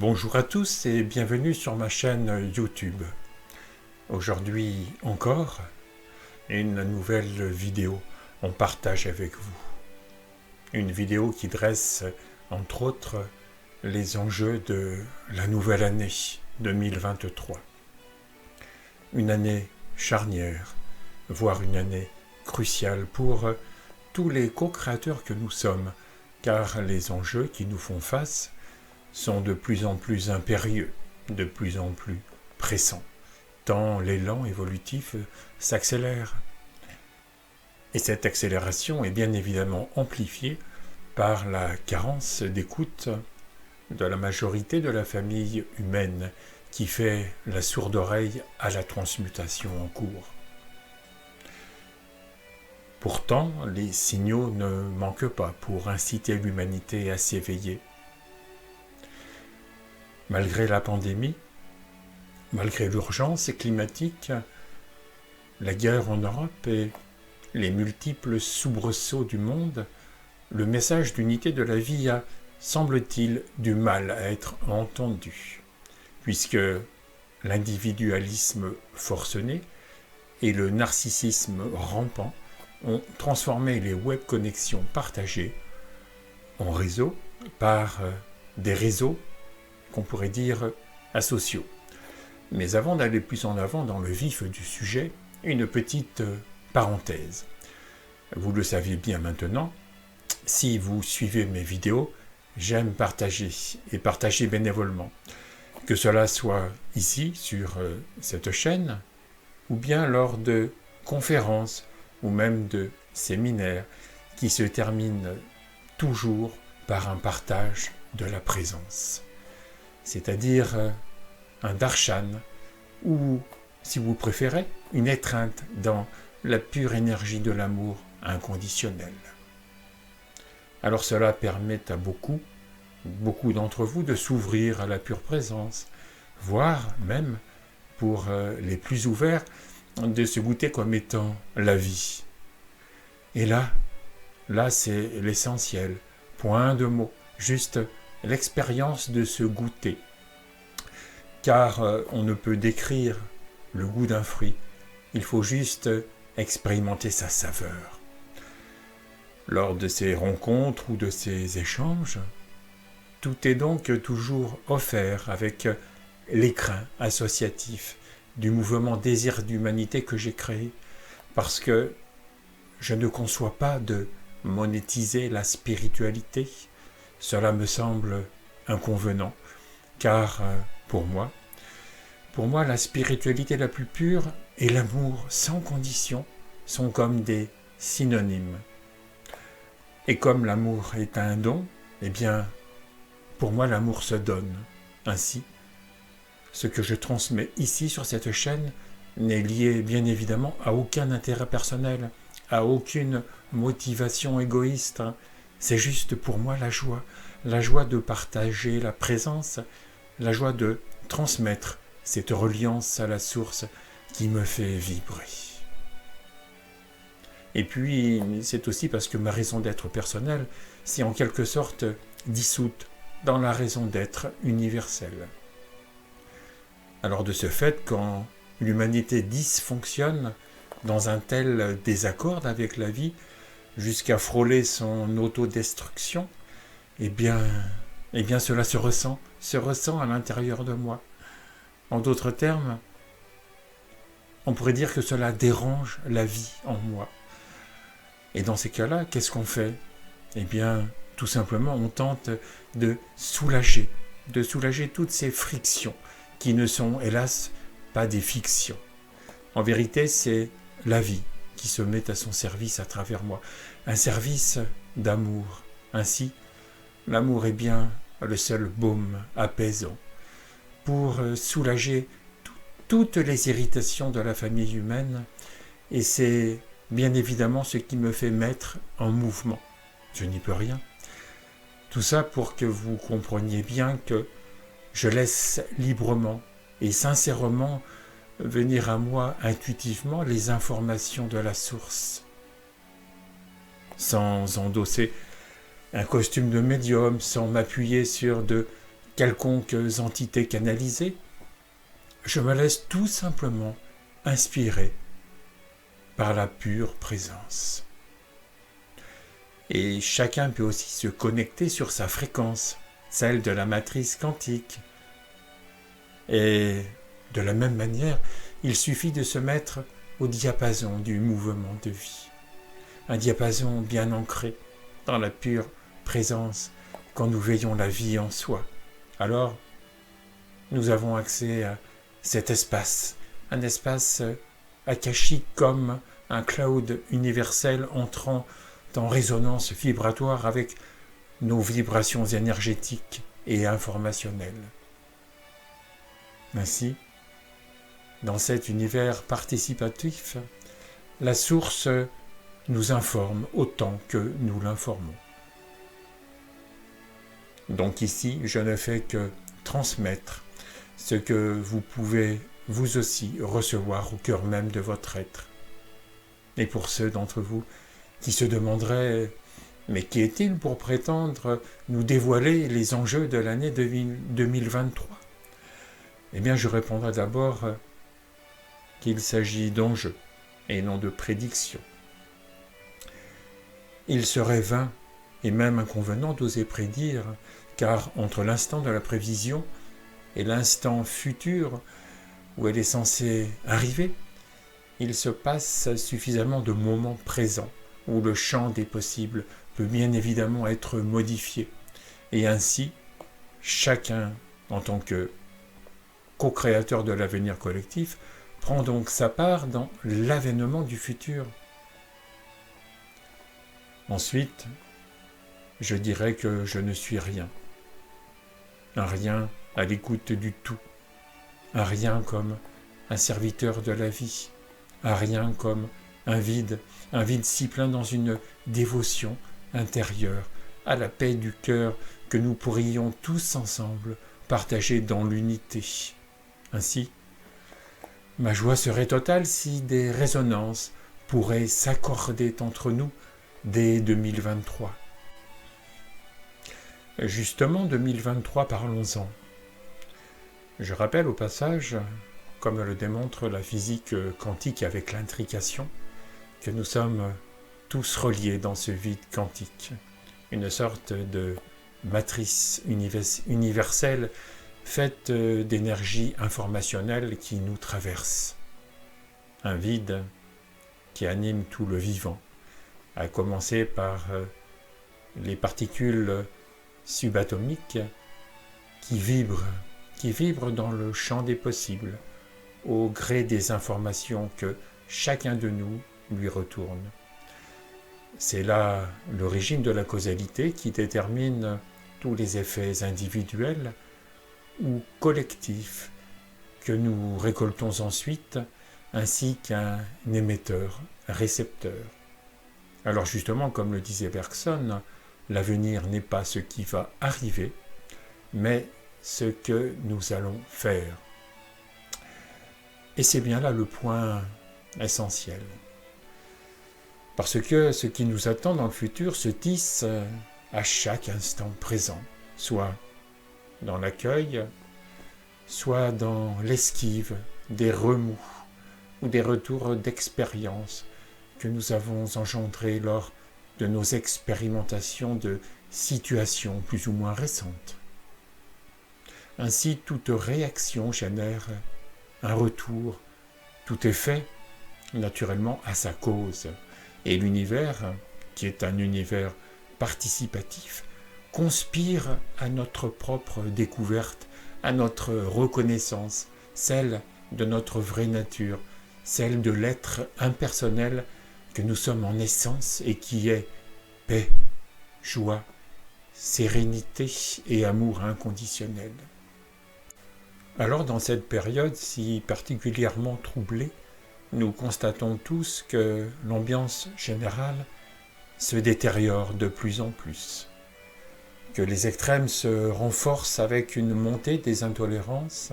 Bonjour à tous et bienvenue sur ma chaîne YouTube. Aujourd'hui encore, une nouvelle vidéo en partage avec vous. Une vidéo qui dresse, entre autres, les enjeux de la nouvelle année 2023. Une année charnière, voire une année cruciale pour tous les co-créateurs que nous sommes, car les enjeux qui nous font face sont de plus en plus impérieux, de plus en plus pressants, tant l'élan évolutif s'accélère. Et cette accélération est bien évidemment amplifiée par la carence d'écoute de la majorité de la famille humaine qui fait la sourde oreille à la transmutation en cours. Pourtant, les signaux ne manquent pas pour inciter l'humanité à s'éveiller. Malgré la pandémie, malgré l'urgence climatique, la guerre en Europe et les multiples soubresauts du monde, le message d'unité de la vie a, semble-t-il, du mal à être entendu, puisque l'individualisme forcené et le narcissisme rampant ont transformé les web connexions partagées en réseaux par des réseaux qu'on pourrait dire asociaux. Mais avant d'aller plus en avant dans le vif du sujet, une petite parenthèse. Vous le savez bien maintenant, si vous suivez mes vidéos, j'aime partager et partager bénévolement. Que cela soit ici, sur cette chaîne, ou bien lors de conférences, ou même de séminaires, qui se terminent toujours par un partage de la présence. C'est-à-dire un darshan, ou, si vous préférez, une étreinte dans la pure énergie de l'amour inconditionnel. Alors cela permet à beaucoup d'entre vous de s'ouvrir à la pure présence, voire même, pour les plus ouverts, de se goûter comme étant la vie. Et là c'est l'essentiel, point de mots, juste l'expérience de se goûter. Car on ne peut décrire le goût d'un fruit, il faut juste expérimenter sa saveur. Lors de ces rencontres ou de ces échanges, tout est donc toujours offert avec l'écrin associatif du mouvement Désir d'Humanité que j'ai créé, parce que je ne conçois pas de monétiser la spiritualité. Cela me semble inconvenant, car pour moi, la spiritualité la plus pure et l'amour sans condition sont comme des synonymes. Et comme l'amour est un don, eh bien, pour moi, l'amour se donne. Ainsi, ce que je transmets ici sur cette chaîne n'est lié bien évidemment à aucun intérêt personnel, à aucune motivation égoïste. C'est juste pour moi la joie de partager la présence, la joie de transmettre cette reliance à la source qui me fait vibrer. Et puis, c'est aussi parce que ma raison d'être personnelle s'est en quelque sorte dissoute dans la raison d'être universelle. Alors de ce fait, quand l'humanité dysfonctionne dans un tel désaccord avec la vie, jusqu'à frôler son autodestruction, eh bien cela se ressent à l'intérieur de moi. En d'autres termes, on pourrait dire que cela dérange la vie en moi. Et dans ces cas-là, qu'est-ce qu'on fait ? Eh bien, tout simplement, on tente de soulager toutes ces frictions qui ne sont, hélas, pas des fictions. En vérité, c'est la vie qui se met à son service à travers moi. Un service d'amour. Ainsi, l'amour est bien le seul baume apaisant pour soulager toutes les irritations de la famille humaine, et c'est bien évidemment ce qui me fait mettre en mouvement. Je n'y peux rien. Tout ça pour que vous compreniez bien que je laisse librement et sincèrement venir à moi intuitivement les informations de la source, sans endosser un costume de médium, sans m'appuyer sur de quelconques entités canalisées. Je me laisse tout simplement inspirer par la pure présence. Et chacun peut aussi se connecter sur sa fréquence, celle de la matrice quantique. Et de la même manière, il suffit de se mettre au diapason du mouvement de vie. Un diapason bien ancré dans la pure présence quand nous veillons la vie en soi. Alors, nous avons accès à cet espace, un espace akashique comme un cloud universel entrant en résonance vibratoire avec nos vibrations énergétiques et informationnelles. Ainsi, dans cet univers participatif, la source nous informe autant que nous l'informons. Donc ici, je ne fais que transmettre ce que vous pouvez vous aussi recevoir au cœur même de votre être. Et pour ceux d'entre vous qui se demanderaient « Mais qui est-il pour prétendre nous dévoiler les enjeux de l'année 2023 ?» Eh bien, je répondrai d'abord qu'il s'agit d'enjeux et non de prédictions. Il serait vain et même inconvenant d'oser prédire, car entre l'instant de la prévision et l'instant futur où elle est censée arriver, il se passe suffisamment de moments présents où le champ des possibles peut bien évidemment être modifié. Et ainsi, chacun, en tant que co-créateur de l'avenir collectif, prend donc sa part dans l'avènement du futur. Ensuite, je dirais que je ne suis rien. Un rien à l'écoute du tout. Un rien comme un serviteur de la vie. Un rien comme un vide si plein dans une dévotion intérieure à la paix du cœur que nous pourrions tous ensemble partager dans l'unité. Ainsi, ma joie serait totale si des résonances pourraient s'accorder entre nous dès 2023. Justement, 2023, parlons-en. Je rappelle au passage, comme le démontre la physique quantique avec l'intrication, que nous sommes tous reliés dans ce vide quantique, une sorte de matrice universelle faite d'énergie informationnelle qui nous traverse. Un vide qui anime tout le vivant, à commencer par les particules subatomiques qui vibrent dans le champ des possibles, au gré des informations que chacun de nous lui retourne. C'est là l'origine de la causalité qui détermine tous les effets individuels ou collectifs que nous récoltons ensuite, ainsi qu'un émetteur-récepteur. Alors justement, comme le disait Bergson, l'avenir n'est pas ce qui va arriver, mais ce que nous allons faire. Et c'est bien là le point essentiel. Parce que ce qui nous attend dans le futur se tisse à chaque instant présent, soit dans l'accueil, soit dans l'esquive des remous ou des retours d'expérience que nous avons engendrés lors de nos expérimentations de situations plus ou moins récentes. Ainsi, toute réaction génère un retour. Tout est fait, naturellement, à sa cause. Et l'univers, qui est un univers participatif, conspire à notre propre découverte, à notre reconnaissance, celle de notre vraie nature, celle de l'être impersonnel que nous sommes en essence et qui est paix, joie, sérénité et amour inconditionnel. Alors dans cette période si particulièrement troublée, nous constatons tous que l'ambiance générale se détériore de plus en plus, que les extrêmes se renforcent avec une montée des intolérances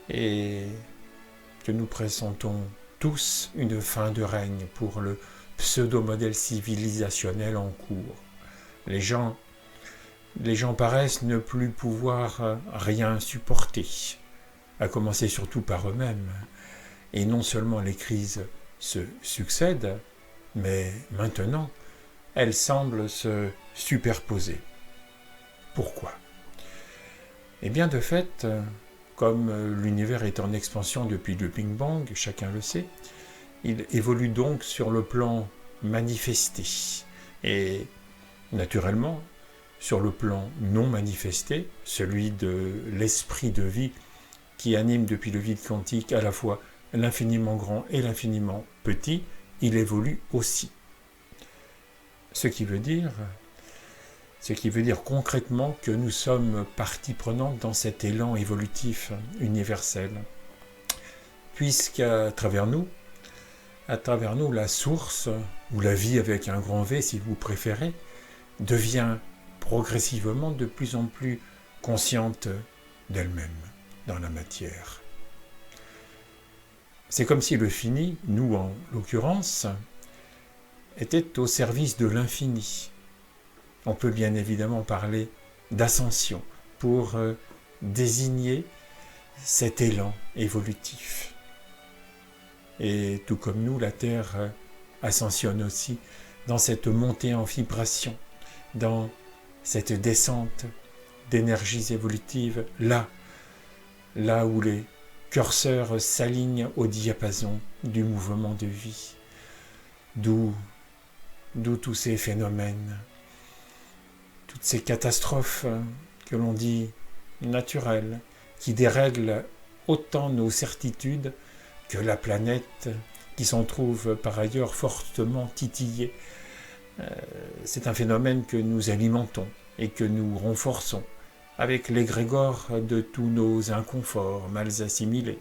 et que nous pressentons tous une fin de règne pour le pseudo-modèle civilisationnel en cours. Les gens les gens paraissent ne plus pouvoir rien supporter, à commencer surtout par eux-mêmes. Et non seulement les crises se succèdent, mais maintenant, elles semblent se superposer. Pourquoi ? Eh bien, de fait, comme l'univers est en expansion depuis le Big Bang, chacun le sait, il évolue donc sur le plan manifesté. Et naturellement, sur le plan non manifesté, celui de l'esprit de vie qui anime depuis le vide quantique à la fois l'infiniment grand et l'infiniment petit, il évolue aussi. Ce qui veut dire concrètement que nous sommes partie prenante dans cet élan évolutif universel, puisqu'à travers nous, la source, ou la vie avec un grand V si vous préférez, devient progressivement de plus en plus consciente d'elle-même dans la matière. C'est comme si le fini, nous en l'occurrence, était au service de l'infini. On peut bien évidemment parler d'ascension pour désigner cet élan évolutif. Et tout comme nous, la Terre ascensionne aussi dans cette montée en vibration, dans cette descente d'énergies évolutives, là où les curseurs s'alignent au diapason du mouvement de vie. D'où tous ces phénomènes, toutes ces catastrophes que l'on dit naturelles, qui dérèglent autant nos certitudes que la planète, qui s'en trouve par ailleurs fortement titillée. C'est un phénomène que nous alimentons et que nous renforçons avec l'égrégore de tous nos inconforts mal assimilés.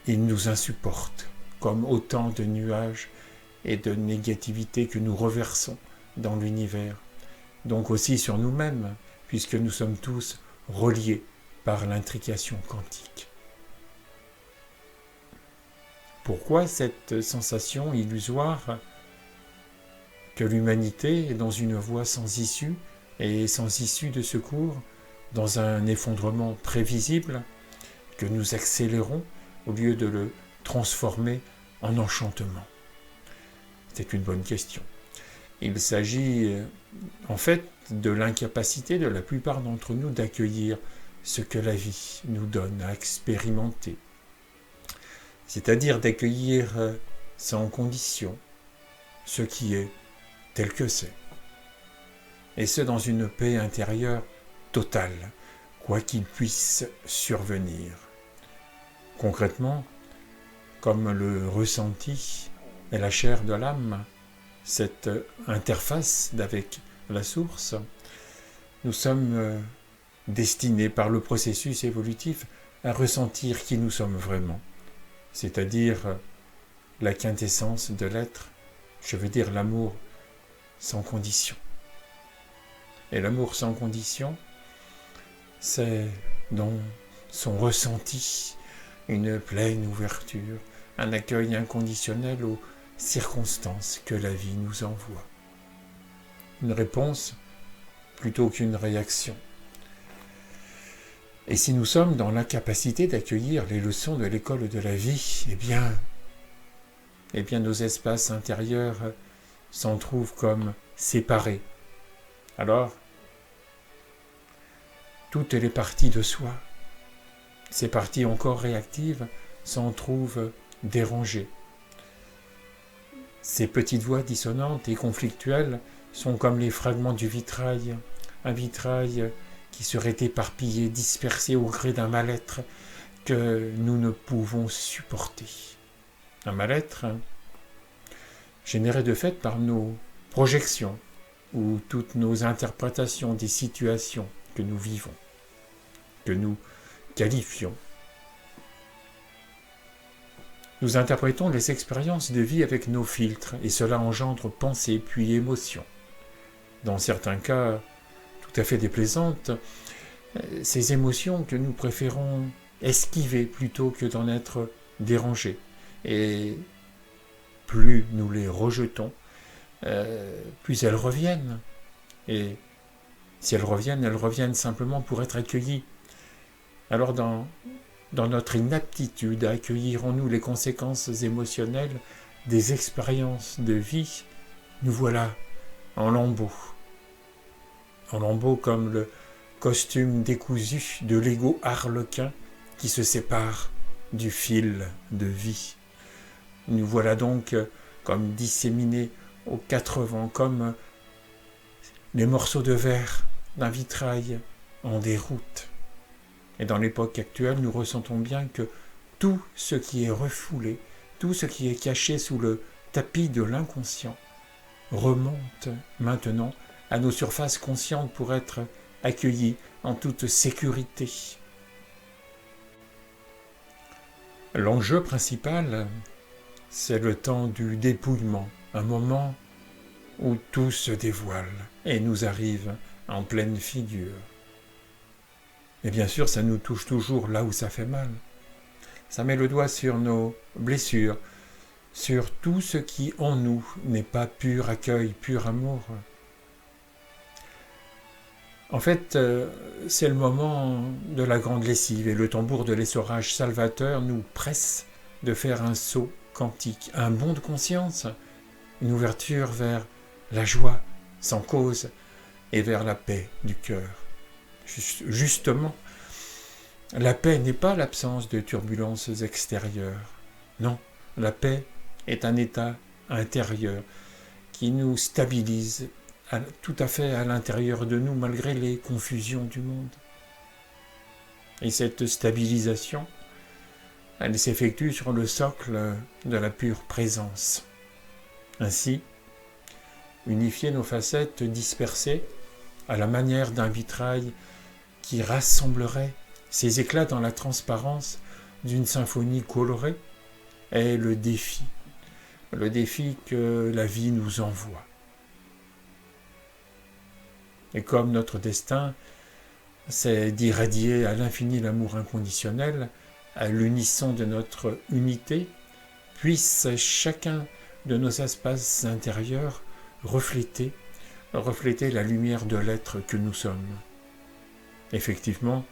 Il nous insupporte comme autant de nuages et de négativité que nous reversons dans l'univers, donc aussi sur nous-mêmes, puisque nous sommes tous reliés par l'intrication quantique. Pourquoi cette sensation illusoire que l'humanité est dans une voie sans issue et sans issue de secours, dans un effondrement prévisible que nous accélérons au lieu de le transformer en enchantement? C'est une bonne question. Il s'agit en fait de l'incapacité de la plupart d'entre nous d'accueillir ce que la vie nous donne à expérimenter, c'est-à-dire d'accueillir sans condition ce qui est tel que c'est, et ce dans une paix intérieure totale, quoi qu'il puisse survenir. Concrètement, comme le ressenti et la chair de l'âme, cette interface avec la source, nous sommes destinés par le processus évolutif à ressentir qui nous sommes vraiment, c'est-à-dire la quintessence de l'être, je veux dire l'amour sans condition. Et l'amour sans condition, c'est dans son ressenti une pleine ouverture, un accueil inconditionnel aux circonstances que la vie nous envoie. Une réponse plutôt qu'une réaction. Et si nous sommes dans l'incapacité d'accueillir les leçons de l'école de la vie, eh bien nos espaces intérieurs s'en trouvent comme séparés. Alors, toutes les parties de soi, ces parties encore réactives, s'en trouvent dérangées. Ces petites voix dissonantes et conflictuelles sont comme les fragments du vitrail, un vitrail qui serait éparpillé, dispersé au gré d'un mal-être que nous ne pouvons supporter. Un mal-être généré de fait par nos projections ou toutes nos interprétations des situations que nous vivons, que nous qualifions. Nous interprétons les expériences de vie avec nos filtres et cela engendre pensée puis émotion. Dans certains cas tout à fait déplaisantes, ces émotions que nous préférons esquiver plutôt que d'en être dérangés. Et plus nous les rejetons, puis elles reviennent. Et si elles reviennent simplement pour être accueillies. Alors dans notre inaptitude à accueillir en nous les conséquences émotionnelles des expériences de vie, nous voilà en lambeaux. En lambeaux comme le costume décousu de l'ego harlequin qui se sépare du fil de vie. Nous voilà donc comme disséminés aux quatre vents, comme les morceaux de verre d'un vitrail en déroute. Et dans l'époque actuelle, nous ressentons bien que tout ce qui est refoulé, tout ce qui est caché sous le tapis de l'inconscient, remonte maintenant à nos surfaces conscientes pour être accueilli en toute sécurité. L'enjeu principal, c'est le temps du dépouillement, un moment où tout se dévoile et nous arrive en pleine figure. Et bien sûr, ça nous touche toujours là où ça fait mal. Ça met le doigt sur nos blessures, sur tout ce qui en nous n'est pas pur accueil, pur amour. En fait, c'est le moment de la grande lessive et le tambour de l'essorage salvateur nous presse de faire un saut quantique, un bond de conscience, une ouverture vers la joie sans cause et vers la paix du cœur. Justement, la paix n'est pas l'absence de turbulences extérieures. Non, la paix est un état intérieur qui nous stabilise tout à fait à l'intérieur de nous malgré les confusions du monde. Et cette stabilisation, elle s'effectue sur le socle de la pure présence. Ainsi, unifier nos facettes dispersées à la manière d'un vitrail qui rassemblerait ces éclats dans la transparence d'une symphonie colorée est le défi que la vie nous envoie. Et comme notre destin, c'est d'irradier à l'infini l'amour inconditionnel, à l'unisson de notre unité, puisse chacun de nos espaces intérieurs refléter la lumière de l'être que nous sommes. Effectivement,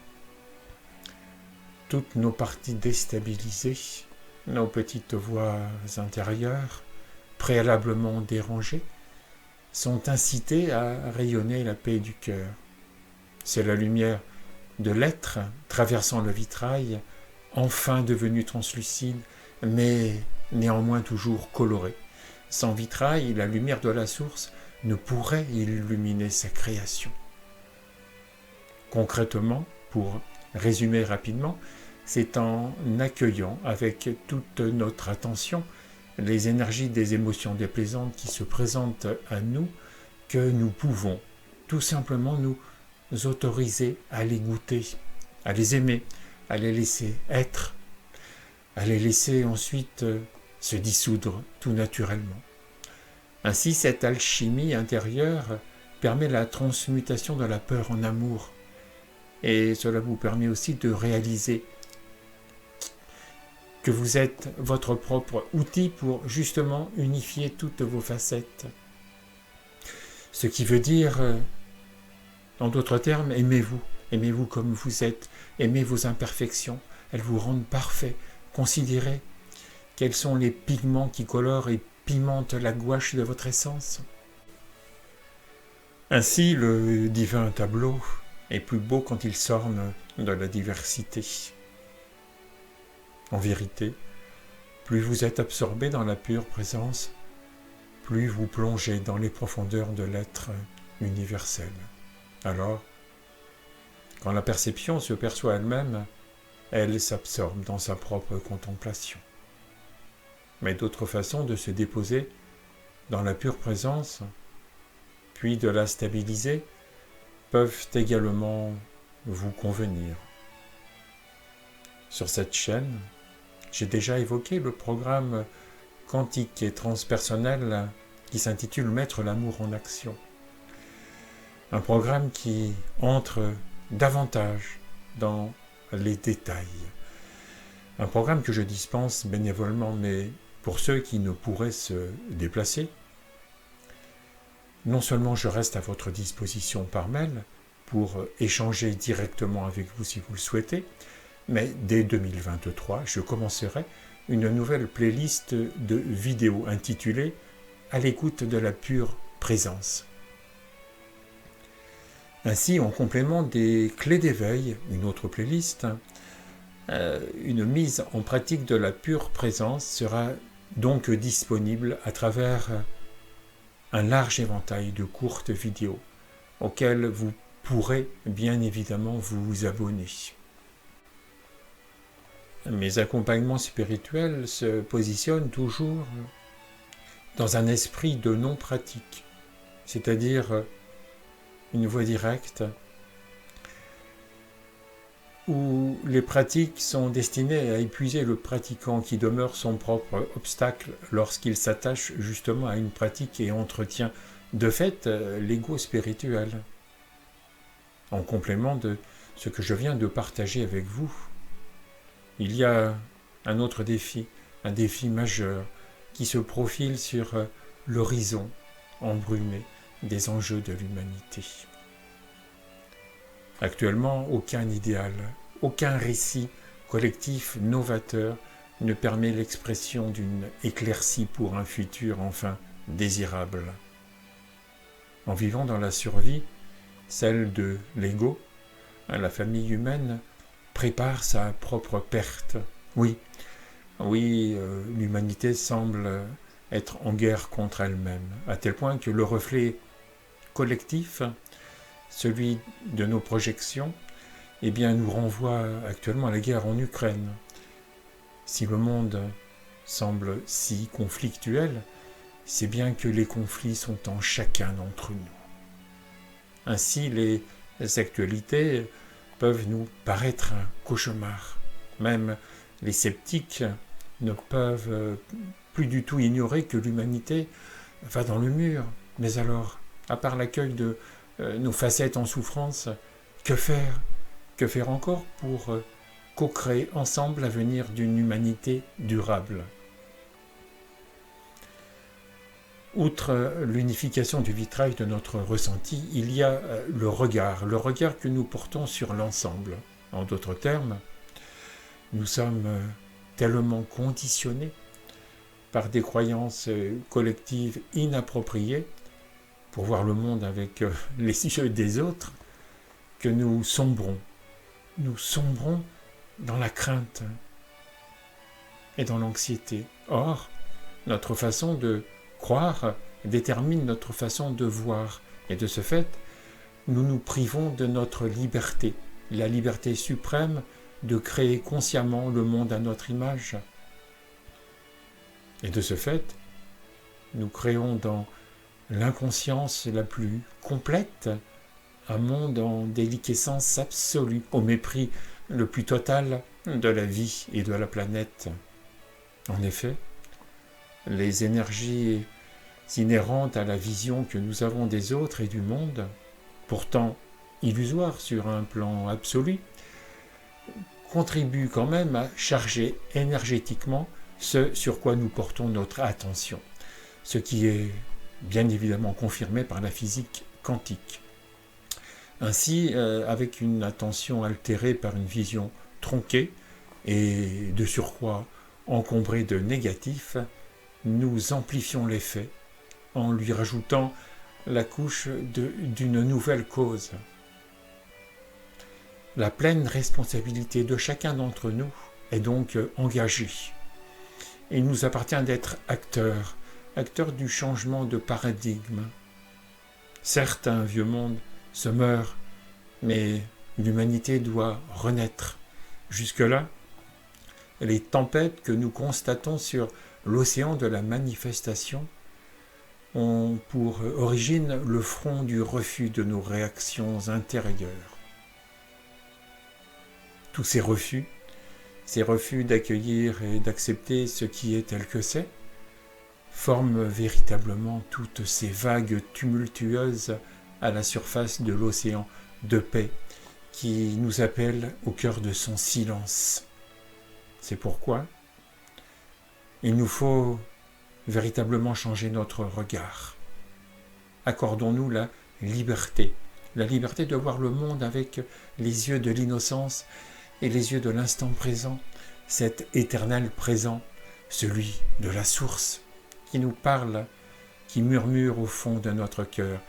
toutes nos parties déstabilisées, nos petites voix intérieures, préalablement dérangées, sont incitées à rayonner la paix du cœur. C'est la lumière de l'être traversant le vitrail, enfin devenu translucide, mais néanmoins toujours coloré. Sans vitrail, la lumière de la source ne pourrait illuminer sa création. Concrètement, pour résumer rapidement, c'est en accueillant avec toute notre attention les énergies des émotions déplaisantes qui se présentent à nous que nous pouvons tout simplement nous autoriser à les goûter, à les aimer, à les laisser être, à les laisser ensuite se dissoudre tout naturellement. Ainsi, cette alchimie intérieure permet la transmutation de la peur en amour. Et cela vous permet aussi de réaliser que vous êtes votre propre outil pour justement unifier toutes vos facettes. Ce qui veut dire, en d'autres termes, aimez-vous. Aimez-vous comme vous êtes. Aimez vos imperfections. Elles vous rendent parfait. Considérez quels sont les pigments qui colorent et pimentent la gouache de votre essence. Ainsi, le divin tableau est plus beau quand il s'orne de la diversité. En vérité, plus vous êtes absorbé dans la pure présence, plus vous plongez dans les profondeurs de l'être universel. Alors, quand la perception se perçoit elle-même, elle s'absorbe dans sa propre contemplation. Mais d'autres façons de se déposer dans la pure présence, puis de la stabiliser, peuvent également vous convenir. Sur cette chaîne, j'ai déjà évoqué le programme quantique et transpersonnel qui s'intitule Mettre l'amour en action. Un programme qui entre davantage dans les détails. Un programme que je dispense bénévolement, mais pour ceux qui ne pourraient se déplacer, non seulement je reste à votre disposition par mail pour échanger directement avec vous si vous le souhaitez, mais dès 2023, je commencerai une nouvelle playlist de vidéos intitulée « À l'écoute de la pure présence ». Ainsi, en complément des clés d'éveil, une autre playlist, une mise en pratique de la pure présence sera donc disponible à travers un large éventail de courtes vidéos auxquelles vous pourrez bien évidemment vous abonner. Mes accompagnements spirituels se positionnent toujours dans un esprit de non-pratique, c'est-à-dire une voie directe où les pratiques sont destinées à épuiser le pratiquant qui demeure son propre obstacle lorsqu'il s'attache justement à une pratique et entretient de fait l'ego spirituel. En complément de ce que je viens de partager avec vous, il y a un autre défi, un défi majeur qui se profile sur l'horizon embrumé des enjeux de l'humanité. Actuellement, aucun idéal, aucun récit collectif novateur ne permet l'expression d'une éclaircie pour un futur enfin désirable. En vivant dans la survie, celle de l'ego, la famille humaine prépare sa propre perte. Oui, l'humanité semble être en guerre contre elle-même, à tel point que le reflet collectif, celui de nos projections, nous renvoie actuellement à la guerre en Ukraine. Si le monde semble si conflictuel, c'est bien que les conflits sont en chacun d'entre nous. Ainsi, les actualités peuvent nous paraître un cauchemar. Même les sceptiques ne peuvent plus du tout ignorer que l'humanité va dans le mur. Mais alors, à part l'accueil de nos facettes en souffrance, que faire ? Que faire encore pour co-créer ensemble l'avenir d'une humanité durable ? Outre l'unification du vitrail de notre ressenti, il y a le regard que nous portons sur l'ensemble. En d'autres termes, nous sommes tellement conditionnés par des croyances collectives inappropriées pour voir le monde avec les yeux des autres que nous sombrons. Nous sombrons dans la crainte et dans l'anxiété. Or, notre façon de croire détermine notre façon de voir. Et de ce fait, nous nous privons de notre liberté, la liberté suprême de créer consciemment le monde à notre image. Et de ce fait, nous créons dans l'inconscience la plus complète un monde en déliquescence absolue, au mépris le plus total de la vie et de la planète. En effet, les énergies inhérentes à la vision que nous avons des autres et du monde, pourtant illusoires sur un plan absolu, contribuent quand même à charger énergétiquement ce sur quoi nous portons notre attention, ce qui est bien évidemment confirmé par la physique quantique. Ainsi, avec une attention altérée par une vision tronquée et de surcroît encombrée de négatifs, nous amplifions l'effet en lui rajoutant la couche d'une nouvelle cause. La pleine responsabilité de chacun d'entre nous est donc engagée. Il nous appartient d'être acteurs du changement de paradigme. Certes, un vieux monde se meurt, mais l'humanité doit renaître. Jusque-là, les tempêtes que nous constatons sur l'océan de la manifestation ont pour origine le front du refus de nos réactions intérieures. Tous ces refus d'accueillir et d'accepter ce qui est tel que c'est, forment véritablement toutes ces vagues tumultueuses à la surface de l'océan de paix qui nous appelle au cœur de son silence. C'est pourquoi il nous faut véritablement changer notre regard. accordons-nous la liberté de voir le monde avec les yeux de l'innocence et les yeux de l'instant présent, cet éternel présent, celui de la source, qui nous parle, qui murmure au fond de notre cœur.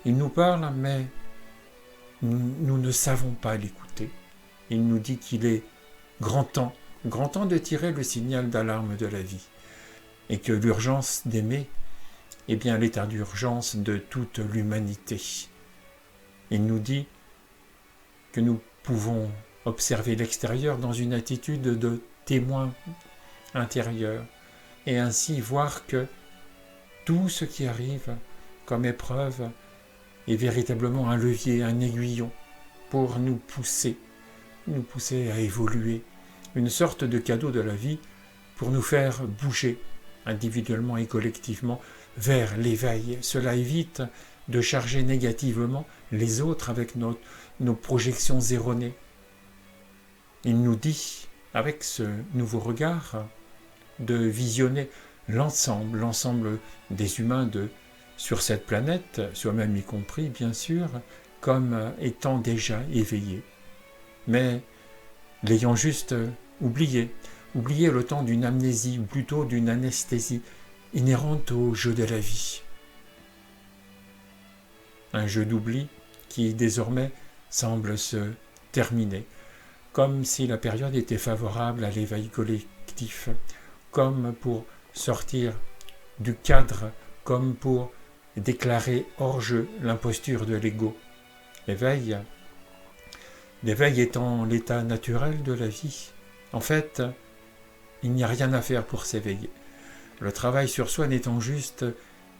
Il nous parle, mais nous ne savons pas l'écouter. Il nous dit qu'il est grand temps de tirer le signal d'alarme de la vie, et que l'urgence d'aimer est bien l'état d'urgence de toute l'humanité. Il nous dit que nous pouvons observer l'extérieur dans une attitude de témoin intérieur, et ainsi voir que tout ce qui arrive comme épreuve est véritablement un levier, un aiguillon pour nous pousser à évoluer, une sorte de cadeau de la vie pour nous faire bouger individuellement et collectivement vers l'éveil. Cela évite de charger négativement les autres avec nos projections erronées. Il nous dit, avec ce nouveau regard, de visionner l'ensemble des humains sur cette planète, soi-même y compris bien sûr, comme étant déjà éveillés, mais l'ayant juste oublié le temps d'une amnésie, ou plutôt d'une anesthésie inhérente au jeu de la vie. Un jeu d'oubli qui désormais semble se terminer, comme si la période était favorable à l'éveil collectif, comme pour sortir du cadre, comme pour déclarer hors jeu l'imposture de l'ego. L'éveil étant l'état naturel de la vie. En fait, il n'y a rien à faire pour s'éveiller. Le travail sur soi n'étant juste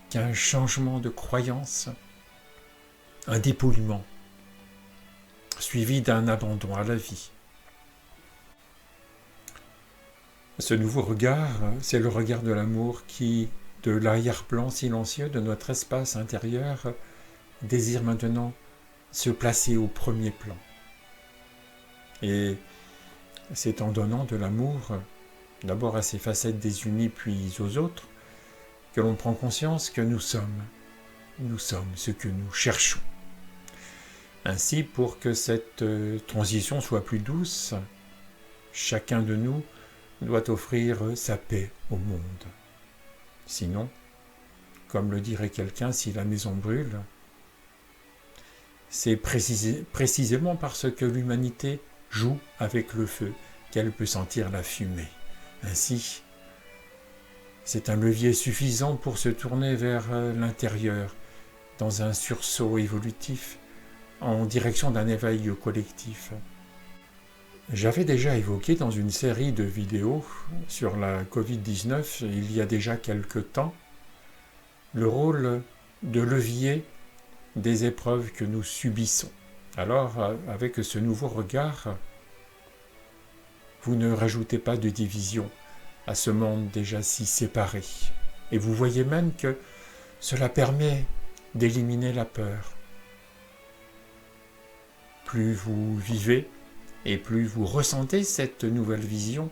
qu'un changement de croyance, un dépouillement, suivi d'un abandon à la vie. Ce nouveau regard, c'est le regard de l'amour qui, de l'arrière-plan silencieux de notre espace intérieur, désire maintenant se placer au premier plan. Et c'est en donnant de l'amour, d'abord à ses facettes désunies puis aux autres, que l'on prend conscience que nous sommes ce que nous cherchons. Ainsi, pour que cette transition soit plus douce, chacun de nous doit offrir sa paix au monde. Sinon, comme le dirait quelqu'un, si la maison brûle, c'est précisément parce que l'humanité joue avec le feu qu'elle peut sentir la fumée. Ainsi, c'est un levier suffisant pour se tourner vers l'intérieur, dans un sursaut évolutif, en direction d'un éveil collectif. J'avais déjà évoqué dans une série de vidéos sur la Covid-19, il y a déjà quelque temps, le rôle de levier des épreuves que nous subissons. Alors, avec ce nouveau regard, vous ne rajoutez pas de division à ce monde déjà si séparé. Et vous voyez même que cela permet d'éliminer la peur. Plus vous vivez, et plus vous ressentez cette nouvelle vision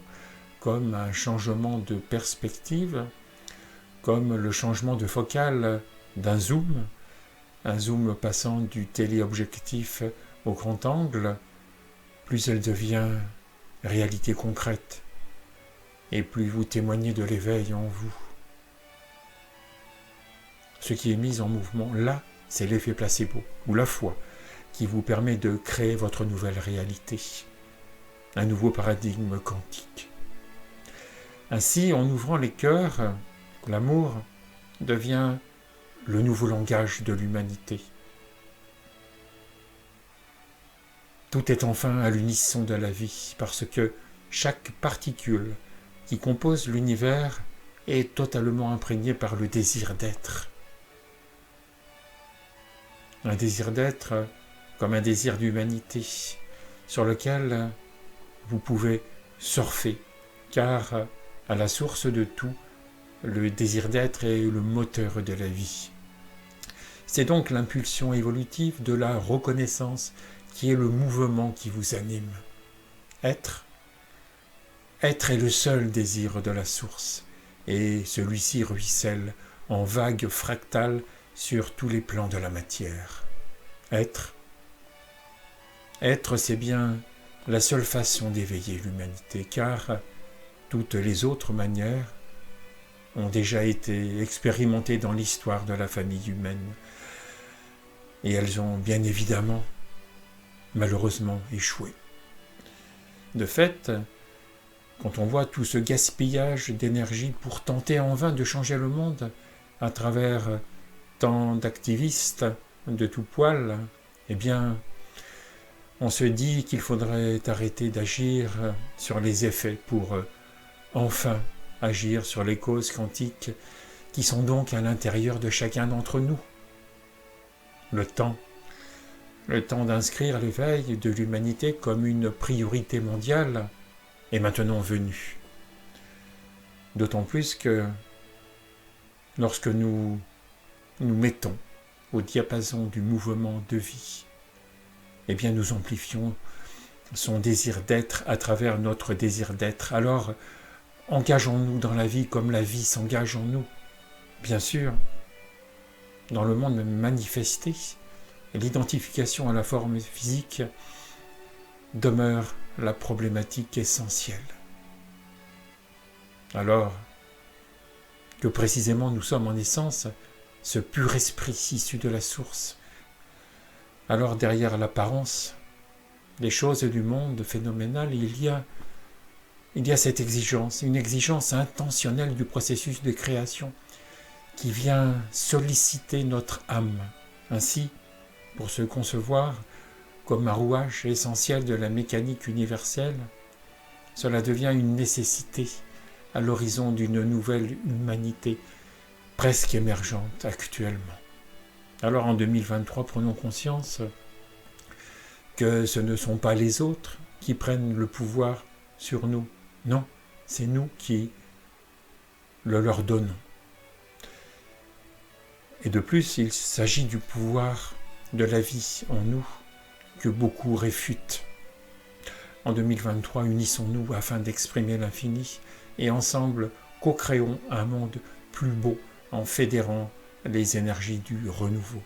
comme un changement de perspective, comme le changement de focale d'un zoom, un zoom passant du téléobjectif au grand angle, plus elle devient réalité concrète, et plus vous témoignez de l'éveil en vous. Ce qui est mis en mouvement là, c'est l'effet placebo, ou la foi, qui vous permet de créer votre nouvelle réalité, un nouveau paradigme quantique. Ainsi, en ouvrant les cœurs, l'amour devient le nouveau langage de l'humanité. Tout est enfin à l'unisson de la vie, parce que chaque particule qui compose l'univers est totalement imprégnée par le désir d'être. Un désir d'être comme un désir d'humanité sur lequel vous pouvez surfer, car à la source de tout, le désir d'être est le moteur de la vie. C'est donc l'impulsion évolutive de la reconnaissance qui est le mouvement qui vous anime. Être est le seul désir de la source, et celui-ci ruisselle en vagues fractales sur tous les plans de la matière. Être, c'est bien la seule façon d'éveiller l'humanité, car toutes les autres manières ont déjà été expérimentées dans l'histoire de la famille humaine, et elles ont bien évidemment, malheureusement, échoué. De fait, quand on voit tout ce gaspillage d'énergie pour tenter en vain de changer le monde à travers tant d'activistes de tout poil, eh bien, on se dit qu'il faudrait arrêter d'agir sur les effets pour enfin agir sur les causes quantiques qui sont donc à l'intérieur de chacun d'entre nous. Le temps d'inscrire l'éveil de l'humanité comme une priorité mondiale est maintenant venu. D'autant plus que lorsque nous nous mettons au diapason du mouvement de vie, eh bien nous amplifions son désir d'être à travers notre désir d'être. Alors, engageons-nous dans la vie comme la vie s'engage en nous. Bien sûr, dans le monde manifesté, l'identification à la forme physique demeure la problématique essentielle. Alors que précisément nous sommes en essence ce pur esprit issu de la source, alors derrière l'apparence des choses du monde phénoménal, il y a cette exigence, une exigence intentionnelle du processus de création qui vient solliciter notre âme. Ainsi, pour se concevoir comme un rouage essentiel de la mécanique universelle, cela devient une nécessité à l'horizon d'une nouvelle humanité presque émergente actuellement. Alors en 2023, prenons conscience que ce ne sont pas les autres qui prennent le pouvoir sur nous. Non, c'est nous qui le leur donnons. Et de plus, il s'agit du pouvoir de la vie en nous que beaucoup réfutent. En 2023, unissons-nous afin d'exprimer l'infini et ensemble co-créons un monde plus beau en fédérant les énergies du renouveau.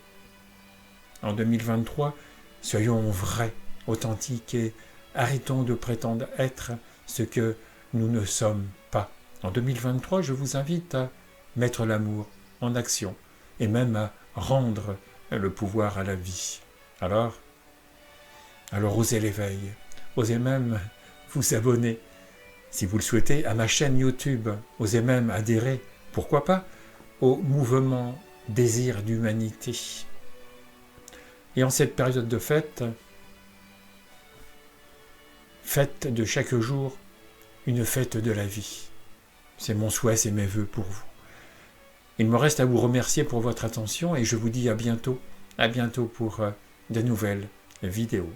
En 2023, soyons vrais, authentiques et arrêtons de prétendre être ce que nous ne sommes pas. En 2023, je vous invite à mettre l'amour en action et même à rendre le pouvoir à la vie. Alors osez l'éveil, osez même vous abonner, si vous le souhaitez, à ma chaîne YouTube, osez même adhérer, pourquoi pas, au mouvement Désir d'humanité. Et en cette période de fête, faites de chaque jour une fête de la vie. C'est mon souhait, c'est mes vœux pour vous. Il me reste à vous remercier pour votre attention et je vous dis à bientôt pour de nouvelles vidéos.